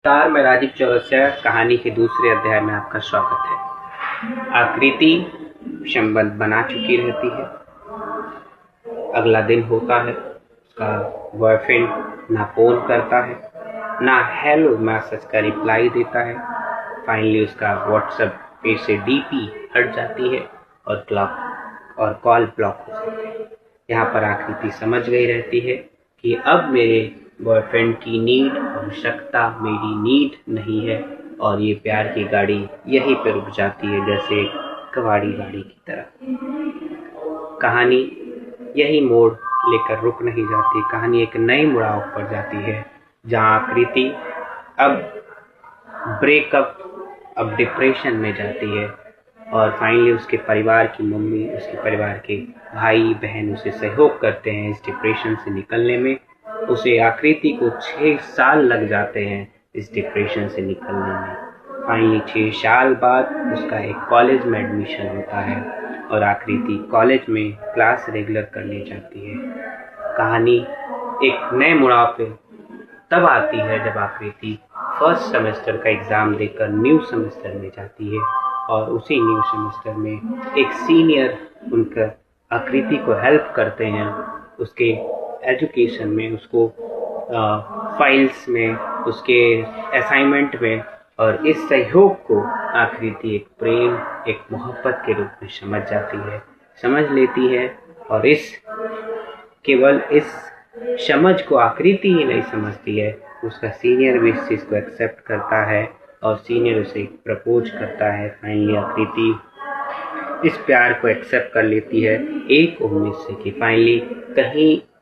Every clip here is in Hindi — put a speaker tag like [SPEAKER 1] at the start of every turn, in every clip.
[SPEAKER 1] नमस्कार, मैं राजीव चौरसिया। कहानी के दूसरे अध्याय में आपका स्वागत है। आकृति संबंध बना चुकी रहती है। अगला दिन होता है, उसका बॉयफ्रेंड ना फोन करता है, ना हेलो मैसेज का रिप्लाई देता है। फाइनली उसका व्हाट्सएप पे से डीपी हट जाती है और कॉल ब्लॉक हो जाती है। यहाँ पर आकृति समझ गई रहती है कि अब मेरे बॉयफ्रेंड की आवश्यकता मेरी नीड नहीं है, और ये प्यार की गाड़ी यहीं पर रुक जाती है, जैसे कबाड़ी गाड़ी की तरह। कहानी यही मोड़ लेकर रुक नहीं जाती। कहानी एक नई मुड़ाव पर जाती है, जहाँ आकृति अब डिप्रेशन में जाती है, और फाइनली उसके परिवार की मम्मी, उसके परिवार के भाई बहन उसे सहयोग करते हैं इस डिप्रेशन से निकलने में। उसे आकृति को 6 साल लग जाते हैं इस डिप्रेशन से निकलने में। फाइनली 6 साल बाद उसका एक कॉलेज में एडमिशन होता है, और आकृति कॉलेज में क्लास रेगुलर करने जाती है। कहानी एक नए मुड़ाव पे तब आती है जब आकृति फर्स्ट सेमेस्टर का एग्ज़ाम देकर न्यू सेमेस्टर में जाती है, और उसी न्यू सेमेस्टर में एक सीनियर उनका आकृति को हेल्प करते हैं उसके एजुकेशन में, उसको फाइल्स में, उसके असाइनमेंट में। और इस सहयोग को आकृति एक प्रेम, एक मोहब्बत के रूप में समझ लेती है। और केवल इस समझ को आकृति ही नहीं समझती है, उसका सीनियर भी इस चीज़ को एक्सेप्ट करता है, और सीनियर उसे प्रपोज करता है। फाइनली आकृति इस प्यार को एक्सेप्ट कर लेती है, एक उम्मीद से कि फाइनली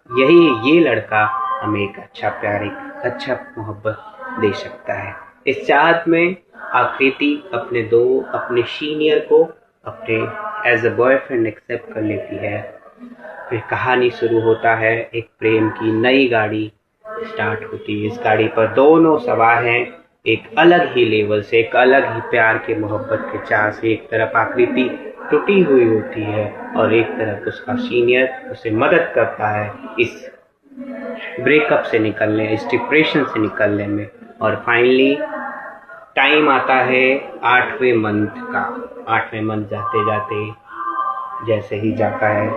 [SPEAKER 1] कहीं ये लड़का हमें एक अच्छा प्यार, एक अच्छा मोहब्बत दे सकता है। इस चाहत में आकृति अपने सीनियर को अपने एज अ बॉयफ्रेंड एक्सेप्ट कर लेती है। फिर कहानी शुरू होता है, एक प्रेम की नई गाड़ी स्टार्ट होती है। इस गाड़ी पर दोनों सवार हैं, एक अलग ही लेवल से, एक अलग ही प्यार के मोहब्बत के चाह से। एक तरफ आकृति टूटी हुई होती है, और एक तरफ उसका सीनियर उसे मदद करता है इस ब्रेकअप से निकलने, इस डिप्रेशन से निकलने में। और फाइनली टाइम आता है 8वें मंथ का। 8वें मंथ जाते जाते जैसे ही जाता है,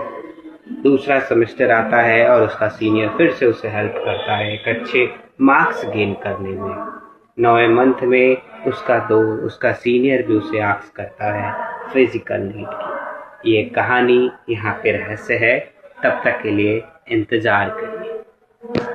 [SPEAKER 1] दूसरा सेमेस्टर आता है, और उसका सीनियर फिर से उसे हेल्प करता है एक अच्छे मार्क्स गेन करने में। 9वें मंथ में उसका सीनियर भी उसे आस्क करता है फिजिकल नीड की। ये कहानी यहाँ पे रहस्य है। तब तक के लिए इंतज़ार करिए।